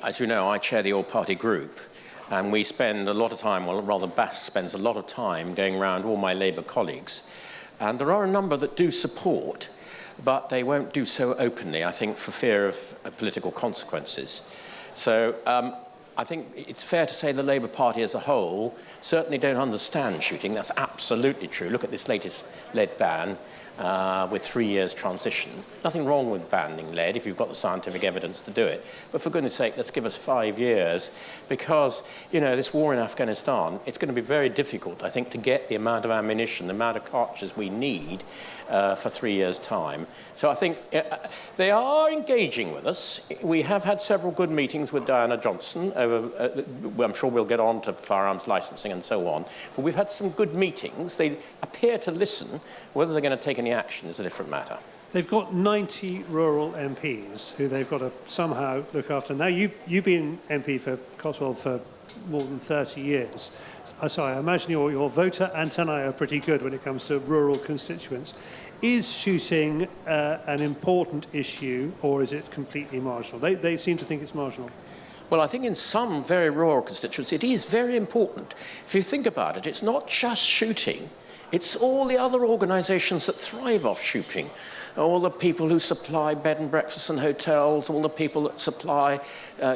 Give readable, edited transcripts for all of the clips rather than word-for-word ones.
as you know, I chair the all-party group, and we spend a lot of time, well, rather Bass spends a lot of time going around all my Labour colleagues. And there are a number that do support, but they won't do so openly, I think, for fear of political consequences. So I think it's fair to say the Labour Party as a whole certainly don't understand shooting. That's absolutely true. Look at this latest lead ban with 3 years transition. Nothing wrong with banning lead if you've got the scientific evidence to do it. But for goodness sake, let's give us 5 years, because, you know, this war in Afghanistan, it's going to be very difficult, I think, to get the amount of ammunition, the amount of cartridges we need for 3 years' time. So I think they are engaging with us. We have had several good meetings with Diana Johnson over, I'm sure we'll get on to firearms licensing and so on. But we've had some good meetings. They appear to listen. Whether they're going to take any action is a different matter. They've got 90 rural MPs who they've got to somehow look after. Now, you've been MP for Cotswold for more than 30 years. So I imagine your voter antennae are pretty good when it comes to rural constituents. Is shooting an important issue, or is it completely marginal? They seem to think it's marginal. Well, I think in some very rural constituencies it is very important. If you think about it, it's not just shooting. It's all the other organisations that thrive off shooting. All the people who supply bed and breakfast and hotels, all the people that supply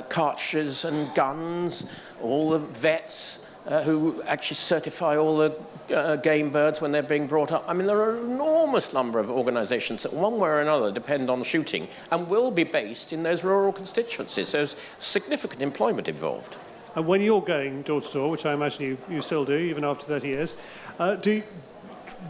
cartridges and guns, all the vets who actually certify all the game birds when they're being brought up. I mean, there are an enormous number of organisations that one way or another depend on shooting and will be based in those rural constituencies. So there's significant employment involved. And when you're going door to door, which I imagine you still do, even after 30 years,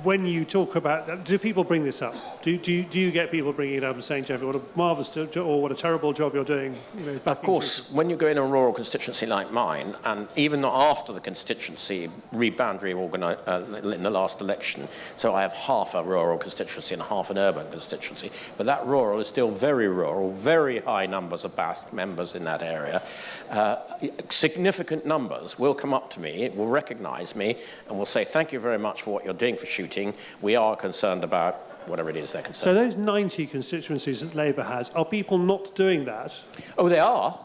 when you talk about that, do people bring this up? Do you get people bringing it up and saying, Geoffrey, what a marvellous job, or what a terrible job you're doing? You know, of course, when you go in a rural constituency like mine, and even after the constituency reboundary in the last election, so I have half a rural constituency and half an urban constituency, but that rural is still very rural, very high numbers of Basque members in that area. Significant numbers will come up to me, will recognise me, and will say, thank you very much for what you're doing for shooting. We are concerned about whatever it is they're concerned about. So those 90 constituencies that Labour has, are people not doing that? Oh, they are.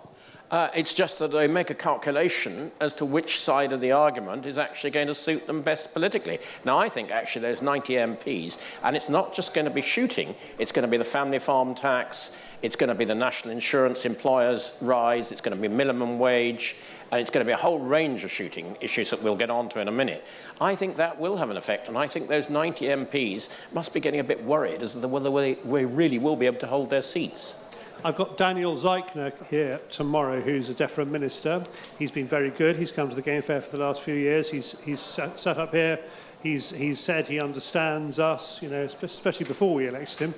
It's just that they make a calculation as to which side of the argument is actually going to suit them best politically. Now, I think actually there's 90 MPs, and it's not just going to be shooting. It's going to be the family farm tax, it's going to be the national insurance employers rise, it's going to be minimum wage, and it's going to be a whole range of shooting issues that we'll get on to in a minute. I think that will have an effect, and I think those 90 MPs must be getting a bit worried as to whether we really will be able to hold their seats. I've got Daniel Zeichner here tomorrow, who's a DEFRA minister. He's been very good. He's come to the Game Fair for the last few years. He's sat up here. He's said he understands us, you know, especially before we elected him.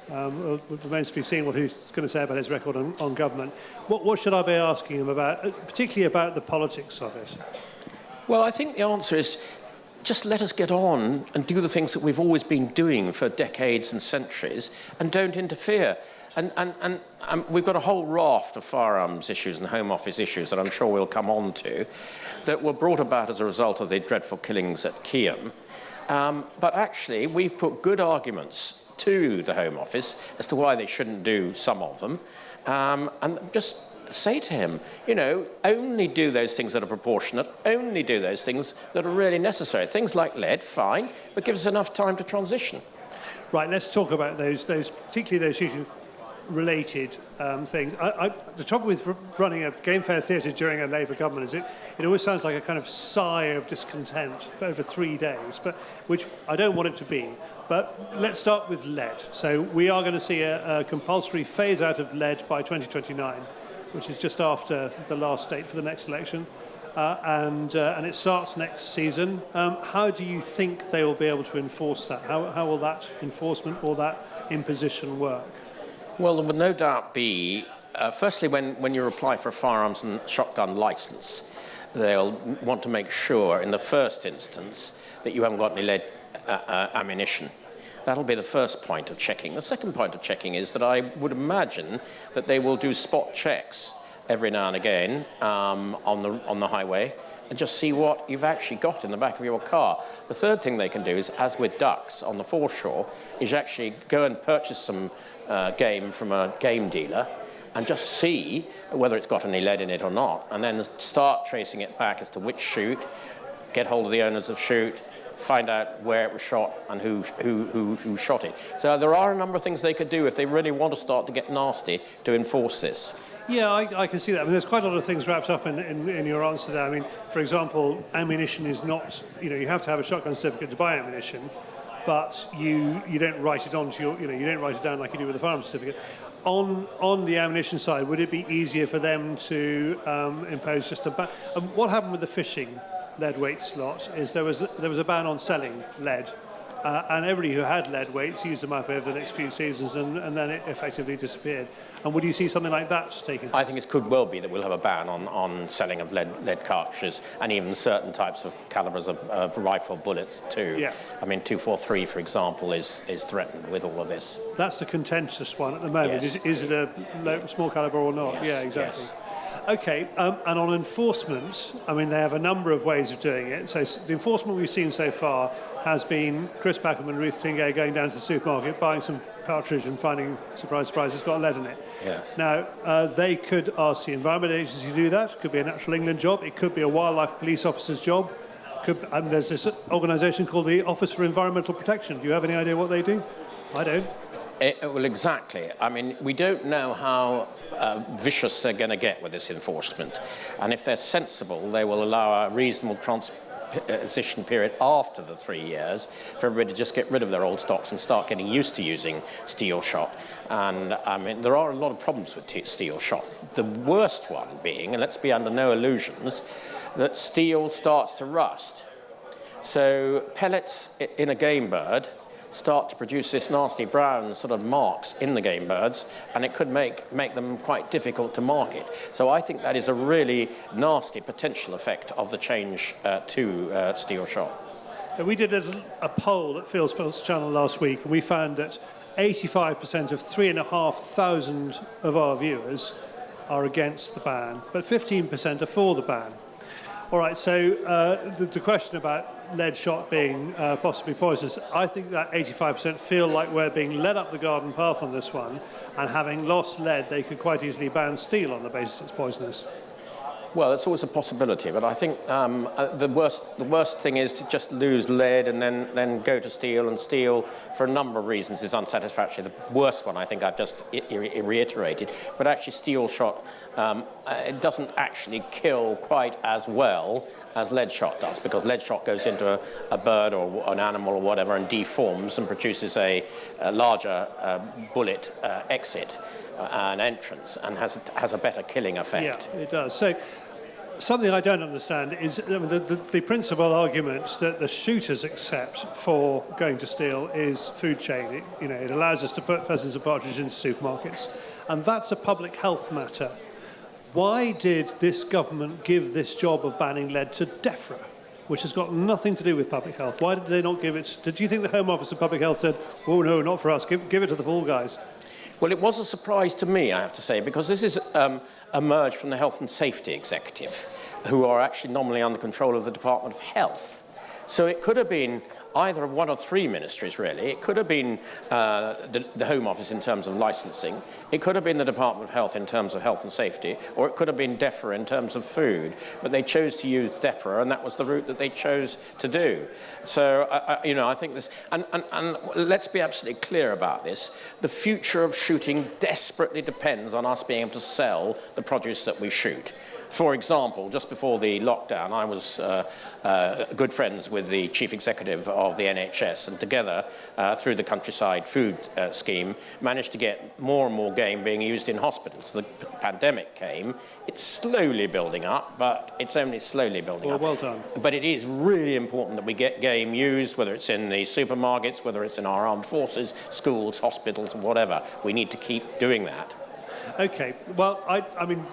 It remains to be seen what he's going to say about his record on government. What should I be asking him about, particularly about the politics of it? Well, I think the answer is just let us get on and do the things that we've always been doing for decades and centuries, and don't interfere. And we've got a whole raft of firearms issues and Home Office issues that I'm sure we'll come on to that were brought about as a result of the dreadful killings at Keyham. But actually, we've put good arguments to the Home Office as to why they shouldn't do some of them. And just say to him, you know, only do those things that are proportionate, only do those things that are really necessary. Things like lead, fine, but give us enough time to transition. Right, let's talk about those particularly those shooting related things. The trouble with running a Game Fair theatre during a Labour government is it always sounds like a kind of sigh of discontent for over 3 days, but which I don't want it to be. But let's start with lead. So we are going to see a compulsory phase out of lead by 2029, which is just after the last date for the next election. And it starts next season. How do you think they will be able to enforce that? How will that enforcement or that imposition work? Well, there will no doubt be, firstly, when you apply for a firearms and shotgun licence, they'll want to make sure in the first instance that you haven't got any lead ammunition. That'll be the first point of checking. The second point of checking is that I would imagine that they will do spot checks every now and again on the highway and just see what you've actually got in the back of your car. The third thing they can do is, as with ducks on the foreshore, is actually go and purchase some game from a game dealer and just see whether it's got any lead in it or not, and then start tracing it back as to which chute, get hold of the owners of chute, find out where it was shot and who shot it. So there are a number of things they could do if they really want to start to get nasty to enforce this. Yeah, I can see that. I mean, there's quite a lot of things wrapped up in your answer there. I mean, for example, ammunition is not, you have to have a shotgun certificate to buy ammunition, but you don't write it onto your, you don't write it down like you do with a firearms certificate. On the ammunition side, would it be easier for them to impose just a ban? What happened with the fishing lead weight slot is there was a ban on selling lead, and everybody who had lead weights used them up over the next few seasons, and then it effectively disappeared. And would you see something like that taken? I think it could well be that we'll have a ban on selling of lead cartridges and even certain types of calibers of rifle bullets too. Yeah. I mean, 243, for example, is threatened with all of this. That's the contentious one at the moment. Yes. Is it a small caliber or not? Yes. Yeah, exactly. Yes. Okay, and on enforcement, I mean, they have a number of ways of doing it. So the enforcement we've seen so far has been Chris Packham and Ruth Tingay going down to the supermarket, buying some cartridge and finding, surprise, surprise, it's got lead in it. Yes. Now, they could ask the Environment Agency to do that. It could be a Natural England job. It could be a wildlife police officer's job. There's this organisation called the Office for Environmental Protection. Do you have any idea what they do? I don't. Well, exactly. I mean, we don't know how vicious they're going to get with this enforcement. And if they're sensible, they will allow a reasonable transition period after the 3 years for everybody to just get rid of their old stocks and start getting used to using steel shot. And, I mean, there are a lot of problems with steel shot. The worst one being, and let's be under no illusions, that steel starts to rust. So pellets in a game bird start to produce this nasty brown sort of marks in the game birds, and it could make them quite difficult to market. So I think that is a really nasty potential effect of the change to steel shot. We did a poll at FieldsportsChannel last week, and we found that 85% of 3,500 of our viewers are against the ban, but 15% are for the ban. All right, so the question about lead shot being possibly poisonous, I think that 85% feel like we're being led up the garden path on this one, and having lost lead, they could quite easily ban steel on the basis it's poisonous. Well, it's always a possibility, but I think the worst thing is to just lose lead and then go to steel, and steel, for a number of reasons, is unsatisfactory. The worst one, I think, I've just reiterated, but actually steel shot, it doesn't actually kill quite as well as lead shot does, because lead shot goes into a bird or an animal or whatever and deforms and produces a larger bullet exit, an entrance, and has a better killing effect. Yeah, it does. So something I don't understand is the principal argument that the shooters accept for going to steel is food chain. It allows us to put pheasants and partridges into supermarkets, and that's a public health matter. Why did this government give this job of banning lead to DEFRA, which has got nothing to do with public health? Why did they not give it? Did you think the Home Office of Public Health said, oh no, not for us, give it to the fall guys? Well, it was a surprise to me, I have to say, because this is emerged from the Health and Safety Executive, who are actually nominally under control of the Department of Health. So it could have been either of one of three ministries, really. It could have been the Home Office in terms of licensing. It could have been the Department of Health in terms of health and safety, or it could have been DEFRA in terms of food. But they chose to use DEFRA, and that was the route that they chose to do. So, I think this... And let's be absolutely clear about this. The future of shooting desperately depends on us being able to sell the produce that we shoot. For example, just before the lockdown, I was good friends with the chief executive of the NHS, and together, through the countryside food scheme, managed to get more and more game being used in hospitals. The pandemic came. It's slowly building up, but it's only slowly building up. Well done. But it is really important that we get game used, whether it's in the supermarkets, whether it's in our armed forces, schools, hospitals, whatever. We need to keep doing that. Okay. Well, I mean...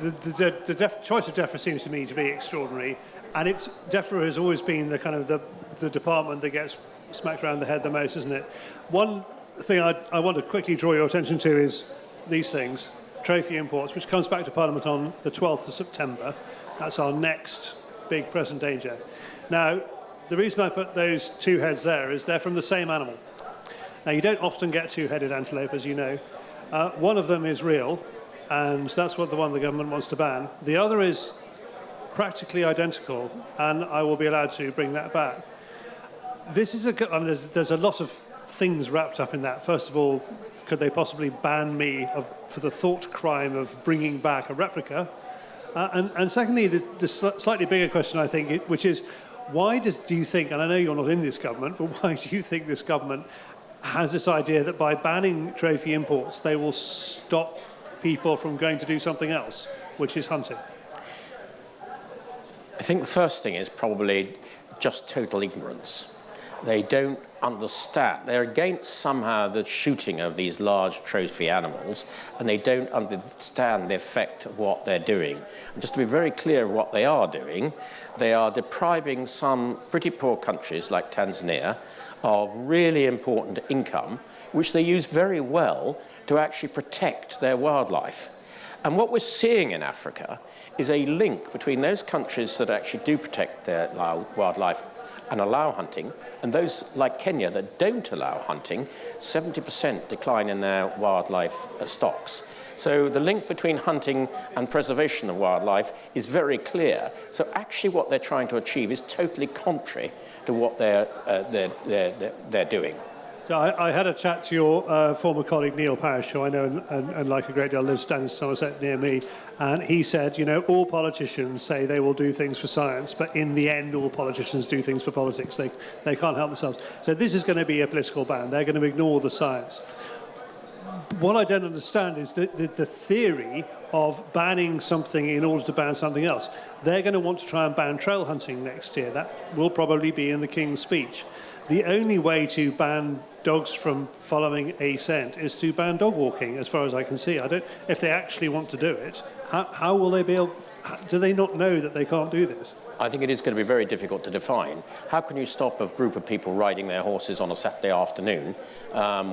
The choice of DEFRA seems to me to be extraordinary, and DEFRA has always been the kind of the department that gets smacked around the head the most, isn't it? One thing I want to quickly draw your attention to is these things, trophy imports, which comes back to Parliament on the 12th of September. That's our next big present danger. Now, the reason I put those two heads there is they're from the same animal. Now, you don't often get two-headed antelope, as you know. One of them is real, and that's the one the government wants to ban. The other is practically identical, and I will be allowed to bring that back. This is there's a lot of things wrapped up in that. First of all, could they possibly ban me for the thought crime of bringing back a replica? And secondly, the slightly bigger question, I think, which is, why do you think, and I know you're not in this government, but why do you think this government has this idea that by banning trophy imports, they will stop people from going to do something else, which is hunting? I think the first thing is probably just total ignorance. They don't understand. They're against somehow the shooting of these large trophy animals, and they don't understand the effect of what they're doing. And just to be very clear what they are doing, they are depriving some pretty poor countries like Tanzania of really important income, which they use very well to actually protect their wildlife. And what we're seeing in Africa is a link between those countries that actually do protect their wildlife and allow hunting, and those like Kenya that don't allow hunting, 70% decline in their wildlife stocks. So the link between hunting and preservation of wildlife is very clear. So actually what they're trying to achieve is totally contrary to what they're doing. So I had a chat to your former colleague Neil Parish, who I know and like a great deal, lives down in Somerset near me, and he said, you know, all politicians say they will do things for science, but in the end all politicians do things for politics. They can't help themselves. So this is going to be a political ban. They're going to ignore the science. What I don't understand is the theory of banning something in order to ban something else. They're going to want to try and ban trail hunting next year. That will probably be in the King's speech. The only way to ban dogs from following a scent is to ban dog walking, as far as I can see. If they actually want to do it, how will they be able? Do they not know that they can't do this? I think it is going to be very difficult to define. How can you stop a group of people riding their horses on a Saturday afternoon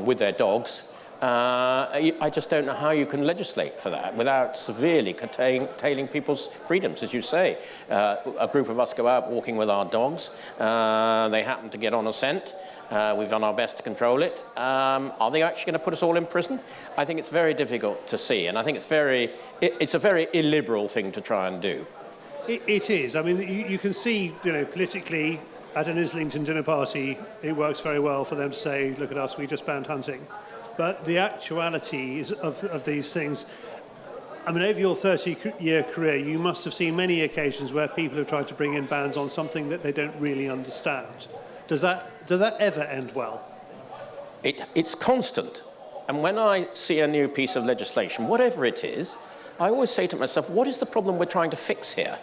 with their dogs? I just don't know how you can legislate for that without severely curtailing people's freedoms, as you say. A group of us go out walking with our dogs. They happen to get on a scent. We've done our best to control it. Are they actually going to put us all in prison? I think it's very difficult to see, and I think it's a very illiberal thing to try and do. It is. I mean, you can see, you know, politically, at an Islington dinner party, it works very well for them to say, look at us, we just banned hunting. But the actualities of these things, I mean, over your 30-year career, you must have seen many occasions where people have tried to bring in bans on something that they don't really understand. Does that ever end well? It's constant. And when I see a new piece of legislation, whatever it is, I always say to myself, what is the problem we're trying to fix here?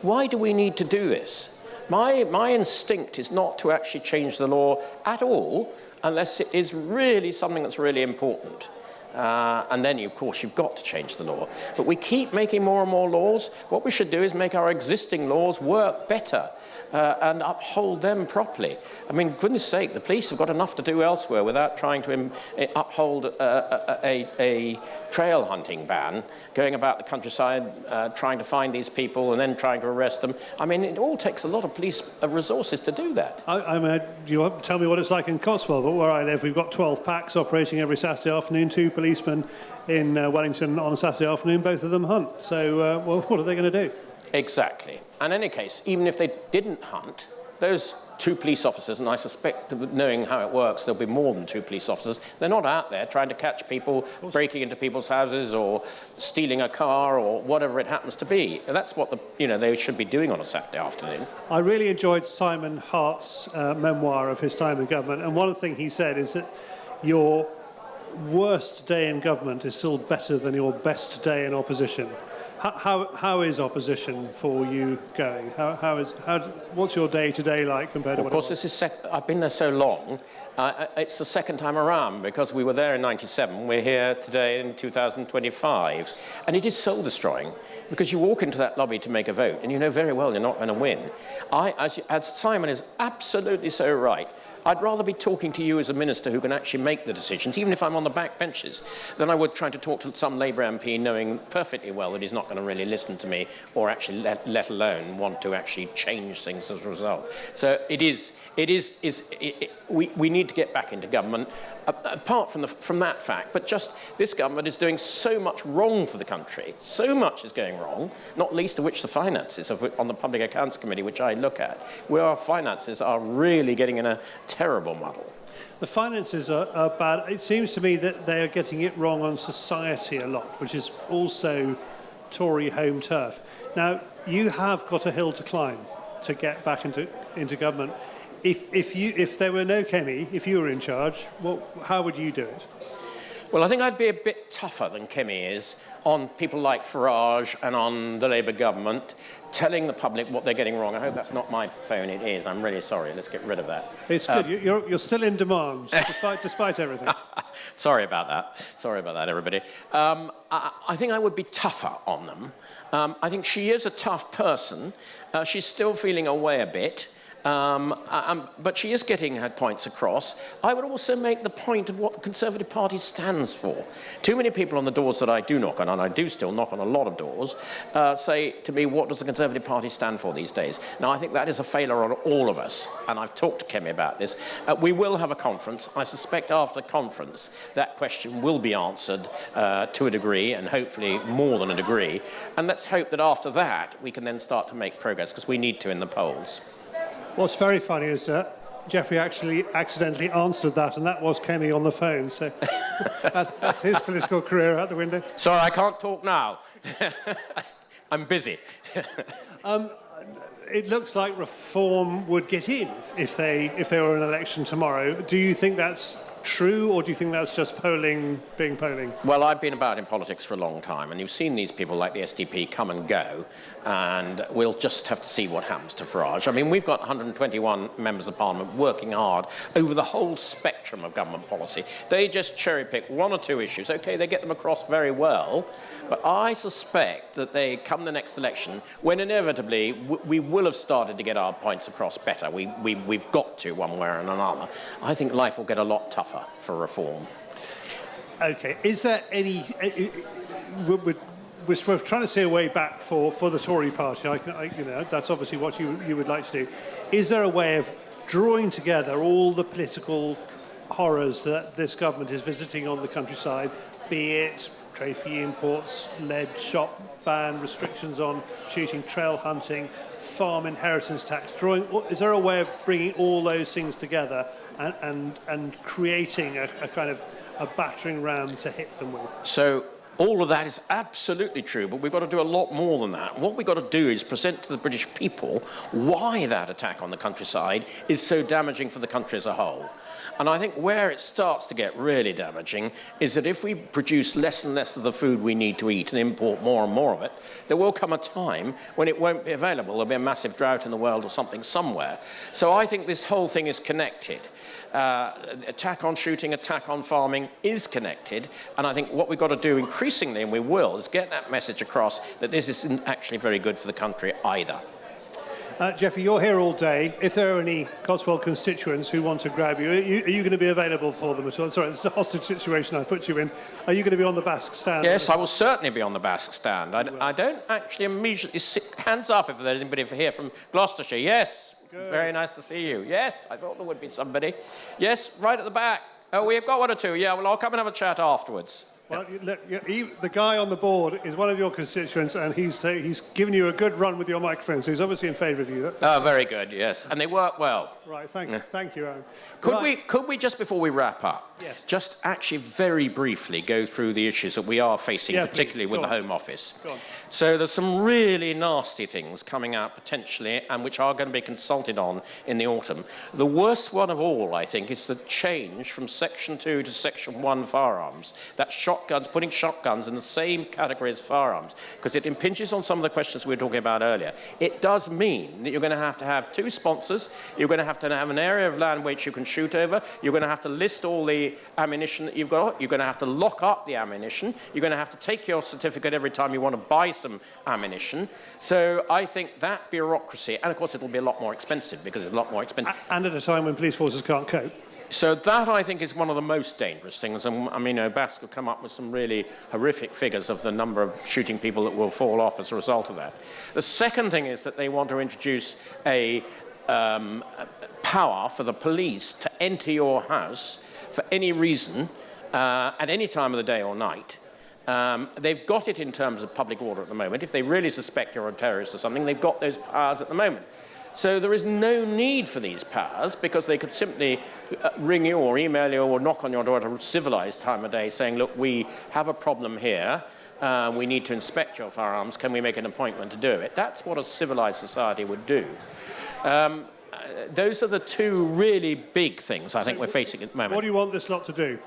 Why do we need to do this? My instinct is not to actually change the law at all, unless it is really something that's really important. And then, of course, you've got to change the law. But we keep making more and more laws. What we should do is make our existing laws work better and uphold them properly. I mean, goodness sake, the police have got enough to do elsewhere without trying to uphold a trail hunting ban, going about the countryside, trying to find these people and then trying to arrest them. I mean, it all takes a lot of police resources to do that. I mean, you won't tell me what it's like in Cotswold, but where I live, we've got 12 packs operating every Saturday afternoon, 2 policemen in Wellington on a Saturday afternoon, both of them hunt. So, well, what are they going to do? Exactly. And in any case, even if they didn't hunt, those 2 police officers, and I suspect that knowing how it works, there'll be more than 2 police officers, they're not out there trying to catch people breaking into people's houses or stealing a car or whatever it happens to be. And that's what they should be doing on a Saturday afternoon. I really enjoyed Simon Hart's memoir of his time in government, and one of the things he said is that your worst day in government is still better than your best day in opposition. How is opposition for you going? What's your day-to-day like compared to what it was? Of course, I've been there so long. It's the second time around because we were there in '97. We're here today in 2025. And it is soul-destroying because you walk into that lobby to make a vote and you know very well you're not going to win. As Simon is absolutely so right, I'd rather be talking to you as a minister who can actually make the decisions, even if I'm on the back benches, than I would try to talk to some Labour MP knowing perfectly well that he's not going to really listen to me or actually let alone want to actually change things as a result. So we need to get back into government, apart from that fact, but just this government is doing so much wrong for the country. So much is going wrong, not least of which the finances on the Public Accounts Committee, which I look at, where our finances are really getting in a terrible muddle. The finances are bad. It seems to me that they are getting it wrong on society a lot, which is also Tory home turf. Now, you have got a hill to climb to get back into government. If there were no Kemi, if you were in charge, how would you do it? Well, I think I'd be a bit tougher than Kemi is on people like Farage and on the Labour government, telling the public what they're getting wrong. I hope that's not my phone. It is. I'm really sorry. Let's get rid of that. It's good. You're still in demand, despite everything. Sorry about that. Sorry about that, everybody. I think I would be tougher on them. I think she is a tough person. She's still feeling her way a bit. But she is getting her points across. I would also make the point of what the Conservative Party stands for. Too many people on the doors that I do knock on, and I do still knock on a lot of doors, say to me, what does the Conservative Party stand for these days? Now, I think that is a failure on all of us, and I've talked to Kemi about this. We will have a conference. I suspect after the conference, that question will be answered to a degree, and hopefully more than a degree. And let's hope that after that, we can then start to make progress, because we need to in the polls. What's very funny is that Geoffrey actually accidentally answered that, and that was Kemi on the phone, so that's his political career out the window. Sorry, I can't talk now. I'm busy. It looks like Reform would get in if they were an election tomorrow. Do you think that's true, or do you think that's just polling being polling? Well, I've been about in politics for a long time, and you've seen these people like the SDP come and go, and we'll just have to see what happens to Farage. I mean, we've got 121 members of Parliament working hard over the whole spectrum of government policy. They just cherry-pick one or two issues. OK, they get them across very well, but I suspect that they come the next election when inevitably we will have started to get our points across better. We've got to, one way or another. I think life will get a lot tougher for Reform. OK. Is there any... We're trying to see a way back for the Tory party. That's obviously what you would like to do. Is there a way of drawing together all the political horrors that this government is visiting on the countryside, be it trade fee imports, lead shop ban, restrictions on shooting, trail hunting, farm inheritance tax? Is there a way of bringing all those things together and creating a kind of a battering ram to hit them with? So all of that is absolutely true, but we've got to do a lot more than that. What we've got to do is present to the British people why that attack on the countryside is so damaging for the country as a whole. And I think where it starts to get really damaging is that if we produce less and less of the food we need to eat and import more and more of it, there will come a time when it won't be available. There'll be a massive drought in the world or something somewhere. So I think this whole thing is connected. Attack on shooting, attack on farming is connected. And I think what we've got to do increasingly, and we will, is get that message across that this isn't actually very good for the country either. Geoffrey, you're here all day. If there are any Cotswold constituents who want to grab you, are you going to be available for them at all? Sorry, this is a hostage situation I put you in. Are you going to be on the Basque stand? Yes, I will certainly be on the Basque stand. I don't actually immediately hands up if there's anybody here from Gloucestershire. Yes, good. Very nice to see you. Yes, I thought there would be somebody. Yes, right at the back. Oh, we've got one or two. Yeah, well, I'll come and have a chat afterwards. Well, look, the guy on the board is one of your constituents, and he's given you a good run with your microphone, so he's obviously in favour of you. Oh, very good, yes. And they work well. Right, thank you, Aaron. Could we, just before we wrap up, yes, just actually very briefly go through the issues that we are facing, particularly with the Home Office? Go on. So there's some really nasty things coming out potentially, and which are going to be consulted on in the autumn. The worst one of all, I think, is the change from Section 2 to Section 1 firearms. That shot shotguns, putting shotguns in the same category as firearms, because it impinges on some of the questions we were talking about earlier. It does mean that you're going to have 2 sponsors, you're going to have an area of land which you can shoot over, you're going to have to list all the ammunition that you've got, you're going to have to lock up the ammunition, you're going to have to take your certificate every time you want to buy some ammunition. So I think that bureaucracy, and of course it'll be a lot more expensive because it's a lot more expensive. And at a time when police forces can't cope. So that, I think, is one of the most dangerous things. And I mean, Bask have come up with some really horrific figures of the number of shooting people that will fall off as a result of that. The second thing is that they want to introduce a power for the police to enter your house for any reason, at any time of the day or night. They've got it in terms of public order at the moment. If they really suspect you're a terrorist or something, they've got those powers at the moment. So there is no need for these powers, because they could simply ring you or email you or knock on your door at a civilized time of day saying, look, we have a problem here. We need to inspect your firearms. Can we make an appointment to do it? That's what a civilized society would do. Those are the 2 really big things I think we're facing at the moment. What do you want this lot to do?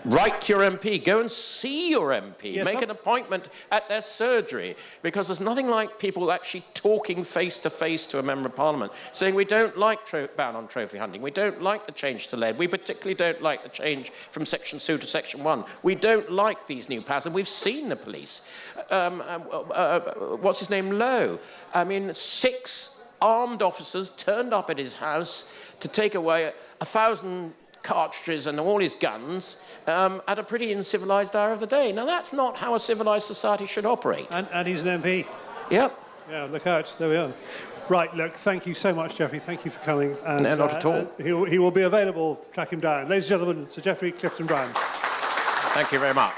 Write to your MP, go and see your MP, yes, make an appointment at their surgery, because there's nothing like people actually talking face to face to a member of parliament, saying we don't like ban on trophy hunting, we don't like the change to lead, we particularly don't like the change from section 2 to section 1, we don't like these new powers, and we've seen the police. What's his name, Lowe? I mean, 6 armed officers turned up at his house to take away 1,000 cartridges and all his guns at a pretty uncivilized hour of the day. Now, that's not how a civilized society should operate. And he's an MP. Yep. Yeah, look out. There we are. Right, look, thank you so much, Geoffrey. Thank you for coming. And, no, not at all. He will be available. Track him down. Ladies and gentlemen, Sir Geoffrey Clifton Brown. Thank you very much.